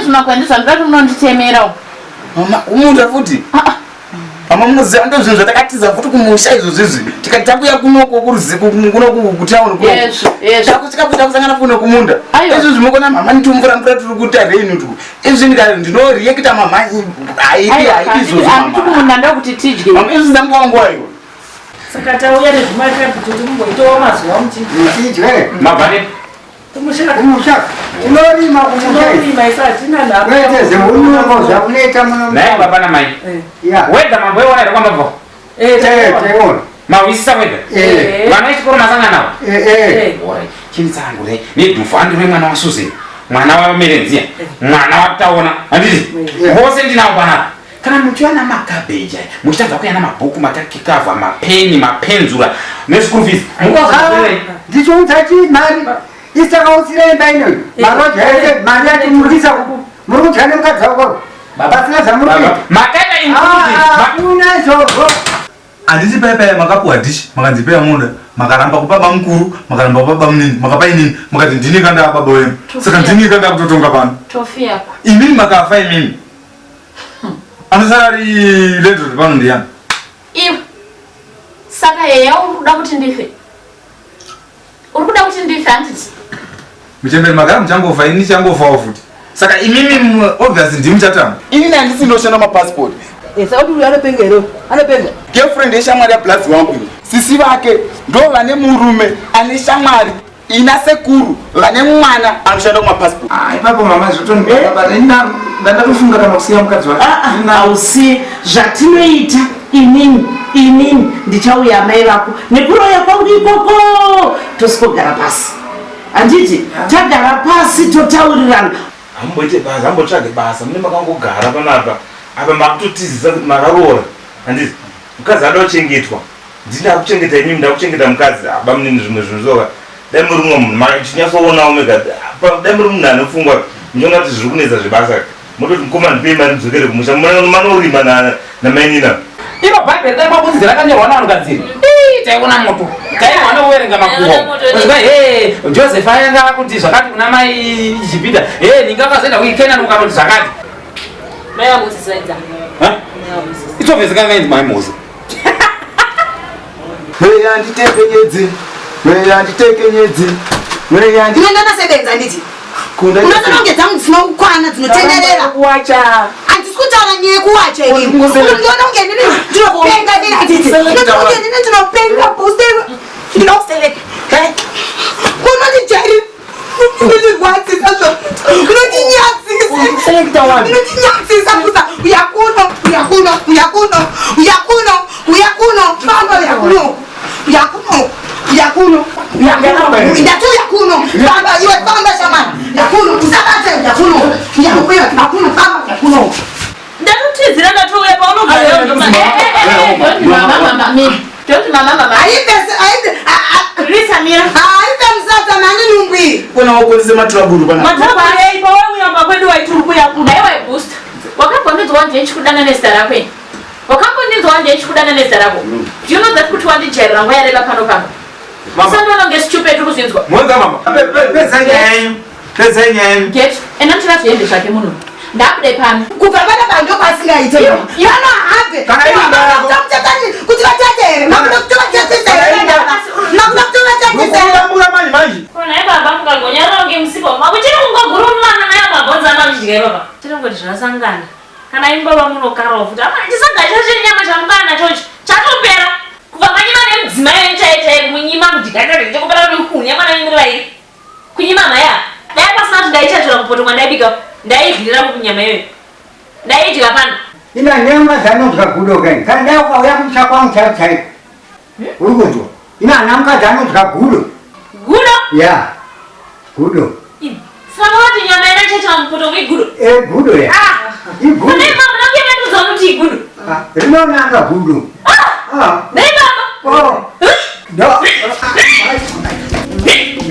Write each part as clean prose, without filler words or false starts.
zvimakwandizvo handida kuti munonditemerawo. Mama, umuntu futi. Mama munoziva ndo zvinhu zvatakatiza futi kumusha izvozvizvi. Tikati takuya kunoko kutauni kunoko. Yes. Tikafuta kusangana funo kumunda. Izvo zvimokona mama nditumvura mvura tiri kuita reinu tu. Izvi ndinoreacta mama. Haidi izvozvo mama. Anditi kumunda ndokuti tidye. Mama izvi ndambowa nguva iyo. Saka tauya nezvimakati kuti mumboitawo mazuva muchidye. Mabvane. Kumushaka. Unorima kumushaka. isatina nako. Wete zveunongo zvakunoita muno. Naye baba na mai. Ya. Weda mambo yona iri kwambabva. Teona. Mawisisa weda. Vana vechikoro masangana navo. Alright. Chinitsangu dai. Nedhufu ndiri mwana wa Susan. Mwana wa Merenziya. Mwana wa Taona. Handiti? Vose ndinawo panapa. Kana muchiwana makabeji aya, muchitadza kuya namabhuku, matakikavha, mapeni, mapenzura neschool fees. Ndichoudzachi mari isakautsiremba inoyo. Marojere mari yati murisa muri kudya nemukadzi wako. Pasina zvamuri. Makaita inclusive. Hakuna izvozvo. Handisi paya makapuwa dhishi, makandipeya munda, makaramba kupa baba mukuru, makaramba kupa baba munini, makapa inini, makati ndini kanda baba wenu. Saka ndini kanda kutotonga pano. Tofi yako. Imini makafa imini. Anosari leto pano ndiyani. Iwe. Saka yeya urikuda kuti ndife. Urikuda kuti ndife handiti. Muchemberi magara muchangofa, ini changofawo futi. Saka imimi obviously ndimuchatama. Ini handisi ndoshanda mapassport. Sauti uyu anopengero. Anopenga. Girlfriend yeshamwari yaBlazi wangu. Sisi vake ndo vane murume ane shamwari ina sekuru vane mwana anoshanda kumapassport. Ipapo mama zvotondibata bata ndatofunga kana kusiya mukadzi wake. Ausi zvatinoita inini ndichauya mai vako nekuroya kwangu ikoko tosipogara pasi. Anditi tagara pasi totaurirana. Hamboite basa, hambotsvage basa, mune makangogara panapa. Apa makutotizisa kuti makaroora. Handiti mukadzi ada kuchengetwa. Ndina kuchengeta inini ndakuchengeta mukadzi aba munini zvimwe zvinozoka. Dai muri mumwe munhu makachinyatsoonawo mega. Dai muri munhu anofungwa ndinonga kuti zviri kunetsa zvebasa. Mototi mukoma ndipei mari mudzokere kumusha. Manorima namainina. Ino bhaibheri dai mabudzi rakanyorwa navanhukadziri. Taiona moto. Taiona nowerenga makuhwa. Uzwa Joseph ayanga kuti zvakati kuna mai Jupita. Ndingakazoenda kuKenani ukanoti zvakati. Mai vaMozisi vaidza. It's obvious kanga inzi mai Moses. Mweya nditekenyedzi. Mweya nditekenyedzi. Mweya ndi. Ndinoenda nasebenza nditi. Unotononge dzangu dzinokwana dzinotenderera. Kuwacha. Handisi kutaura nyaya yekuwacha ini. Unoona kunge ndini ndinopenga ndini handiti. Unoona kunge ndini ndinopenga booster. Ndinokuseleka. Unondijairi. Unondirwadzisa zvokuita. Unondinyatsisa. Selekta one. Unondinyatsisa kuza uyakuno. Famba uyakuno. Ndatu yakuno. Famba iwe famba shamani. Yakuno usabate yakuno famba yakuno. Ndatotizira ndatouya paunogara. Mama. Risa mira. Aipe msata nani numbi. Kuna wakonze matraburu pana. Matraburu yaipa wewe uyamba kwedu waituruku yakuno. Ewa boost. Wakambondidzwa wanje ichikudana nezita rako. Wakambondidzwa wanje ichikudana nezita rako. Do you know that kuti wandijairira nguva yareba pano pano? Usandiona ngesitupe kuzinzwa. Mwenza mama. Pesa nyanyi. Get. Ena mchira zviende zvake munhu. Ndabude pano. Kubva pana bantu pasingaite. Yana habe. Kana ida yako. Kuti vatate. Nakuda kuti vatate. Nakuda kuti vatate. Unamura manje. Kona baba mukagonyara ngemsipo. Makuchiri kungogurumana naye mabonza anamjike baba. Tirongoti zvasangana. Kana imba vamunokarawo futi. Chisagacha chenyama chamukana chochi. Chatopera. Kubva manyima nemudzimai chaitai munyima kudhikata ndikupera kuti kunya mwana imwe vairi. Kunyima maya. Dai pasina kuti ndaichatura mupoto mwandaibika. Ndaivhirira mukunyama iyoyo. Ndaidya pano. Ina nyama dzaanodya gudo kani. Kana ndauya kumusha kwangu chaiko. Uri kuzwa. Ina nyama dzaanodya gudo. Gudo? Ya. Gudo. Saka wati nyama inachaita mupoto wegudo. Gudo ya. Igudo. Kune mama nakuyemedudza kuti igudo. Rinonanga gudo. Nei baba. Oh. No.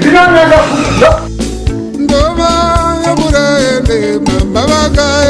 Rinonanga gudo. Ndoma yamurende mamba vaga